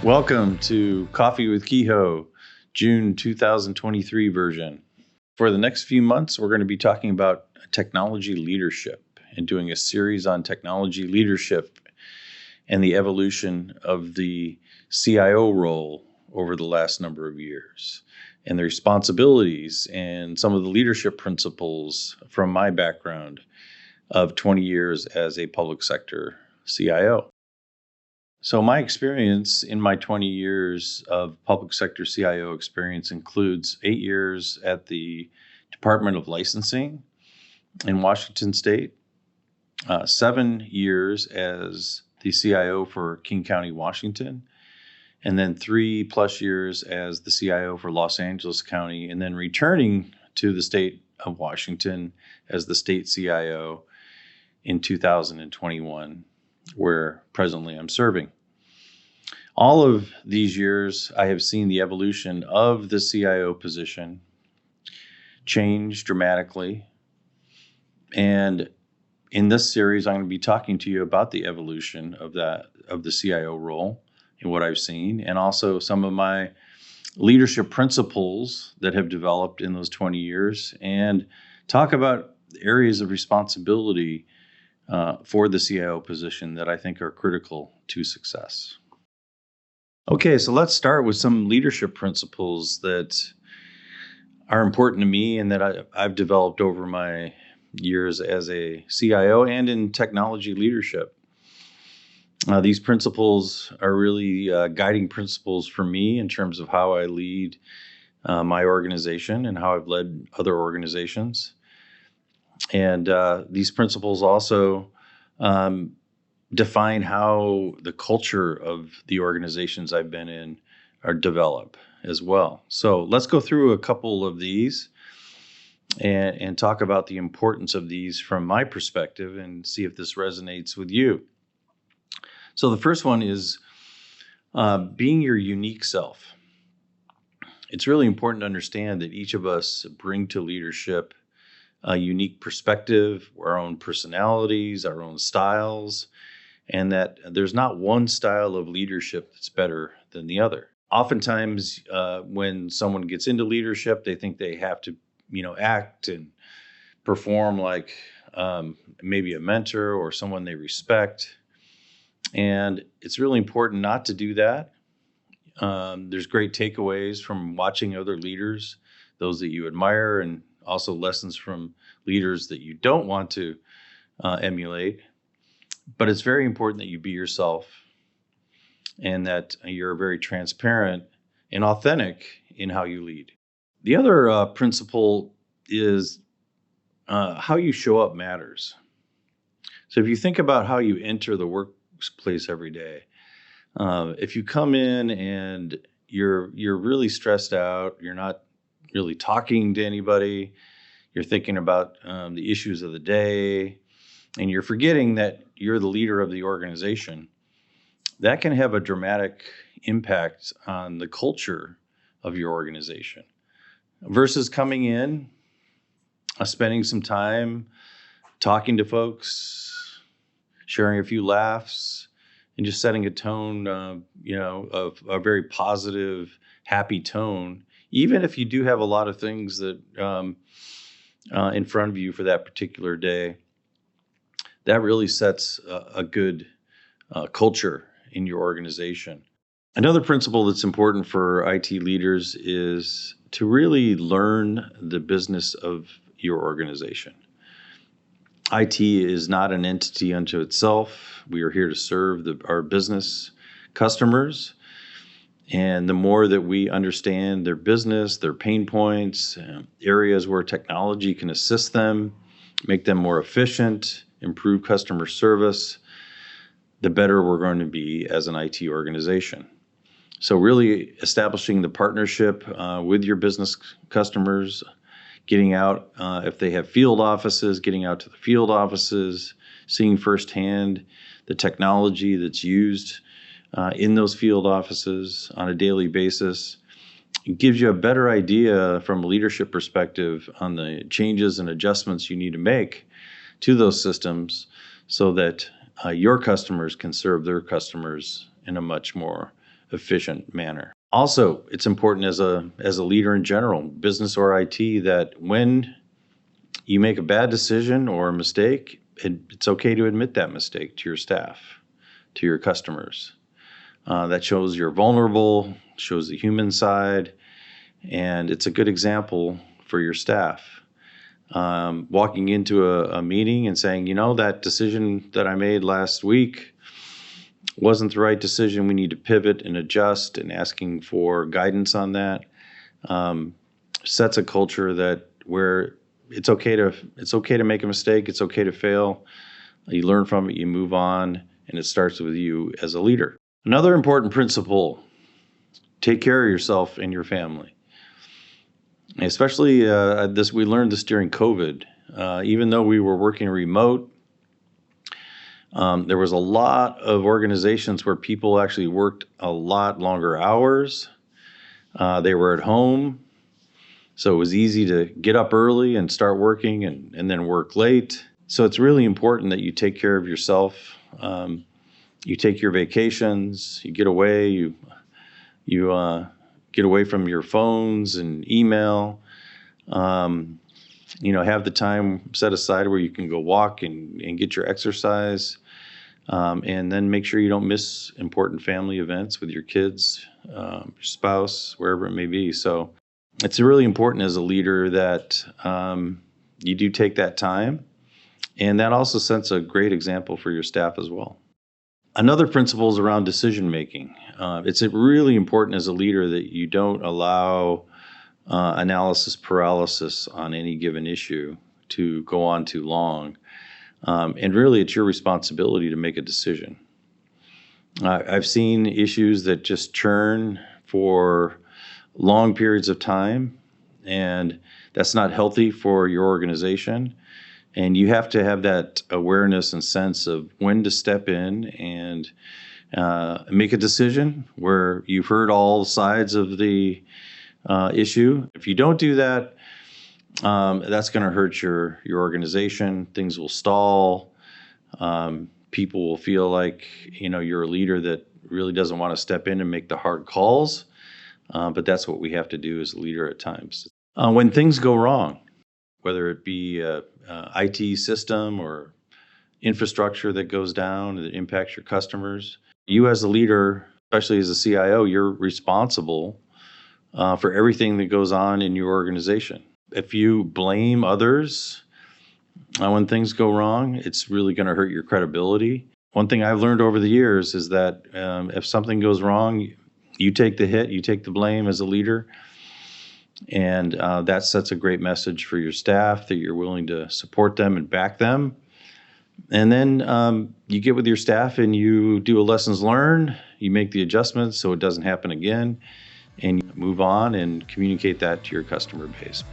Welcome to Coffee with Kehoe, June 2023 version. For the next few months, we're going to be talking about technology leadership and doing a series on technology leadership and the evolution of the CIO role over the last number of years and the responsibilities and some of the leadership principles from my background of 20 years as a public sector CIO. So my experience in my 20 years of public sector CIO experience includes 8 years at the Department of Licensing in Washington State, 7 years as the CIO for King County, Washington, and then 3+ years as the CIO for Los Angeles County, and then returning to the state of Washington as the state CIO in 2021. Where presently I'm serving. All of these years, I have seen the evolution of the CIO position change dramatically. And in this series, I'm going to be talking to you about the evolution of the CIO role and what I've seen, and also some of my leadership principles that have developed in those 20 years, and talk about areas of responsibility for the CIO position that I think are critical to success. Okay, so let's start with some leadership principles that are important to me and that I've developed over my years as a CIO and in technology leadership. These principles are really guiding principles for me in terms of how I lead my organization and how I've led other organizations. And these principles also define how the culture of the organizations I've been in are developed as well. So let's go through a couple of these and talk about the importance of these from my perspective and see if this resonates with you. So the first one is being your unique self. It's really important to understand that each of us bring to leadership a unique perspective, our own personalities, our own styles, and that there's not one style of leadership that's better than the other. Oftentimes, when someone gets into leadership, they think they have to, act and perform like maybe a mentor or someone they respect. And it's really important not to do that. There's great takeaways from watching other leaders, those that you admire, and also lessons from leaders that you don't want to emulate. But it's very important that you be yourself and that you're very transparent and authentic in how you lead. The other principle is how you show up matters. So if you think about how you enter the workplace every day, if you come in and you're really stressed out, you're not really talking to anybody, you're thinking about the issues of the day, and you're forgetting that you're the leader of the organization, that can have a dramatic impact on the culture of your organization. Versus coming in, spending some time talking to folks, sharing a few laughs, and just setting a tone, of a very positive, happy tone, even if you do have a lot of things that in front of you for that particular day. That really sets a good culture in your organization. Another principle that's important for IT leaders is to really learn the business of your organization. IT is not an entity unto itself. We are here to serve our business customers. And the more that we understand their business, their pain points, areas where technology can assist them, make them more efficient, improve customer service, the better we're going to be as an IT organization. So really establishing the partnership with your business customers, getting out, if they have field offices, getting out to the field offices, seeing firsthand the technology that's used in those field offices on a daily basis. It gives you a better idea from a leadership perspective on the changes and adjustments you need to make to those systems so that your customers can serve their customers in a much more efficient manner. Also, it's important as a leader in general, business or IT, that when you make a bad decision or a mistake, it's okay to admit that mistake to your staff, to your customers. That shows you're vulnerable, shows the human side, and it's a good example for your staff. Walking into a meeting and saying, that decision that I made last week wasn't the right decision. We need to pivot and adjust, and asking for guidance on that sets a culture where it's okay to make a mistake. It's okay to fail. You learn from it, you move on, and it starts with you as a leader. Another important principle: take care of yourself and your family. Especially we learned this during COVID. Even though we were working remote, there was a lot of organizations where people actually worked a lot longer hours. They were at home, so it was easy to get up early and start working and then work late. So it's really important that you take care of yourself. You take your vacations, you get away, you get away from your phones and email. Have the time set aside where you can go walk and get your exercise. And then make sure you don't miss important family events with your kids, your spouse, wherever it may be. So it's really important as a leader that you do take that time. And that also sets a great example for your staff as well. Another principle is around decision making. It's really important as a leader that you don't allow analysis paralysis on any given issue to go on too long. And really, it's your responsibility to make a decision. I've seen issues that just churn for long periods of time, and that's not healthy for your organization. And you have to have that awareness and sense of when to step in and make a decision where you've heard all sides of the issue. If you don't do that, that's going to hurt your organization. Things will stall. People will feel like you're a leader that really doesn't want to step in and make the hard calls. But that's what we have to do as a leader at times. When things go wrong, whether it be a IT system or infrastructure that goes down that impacts your customers, you as a leader, especially as a CIO, you're responsible for everything that goes on in your organization. If you blame others when things go wrong, it's really going to hurt your credibility. One thing I've learned over the years is that if something goes wrong, you take the hit, you take the blame as a leader. And that sets a great message for your staff that you're willing to support them and back them. And then you get with your staff and you do a lessons learned. You make the adjustments so it doesn't happen again. And you move on and communicate that to your customer base.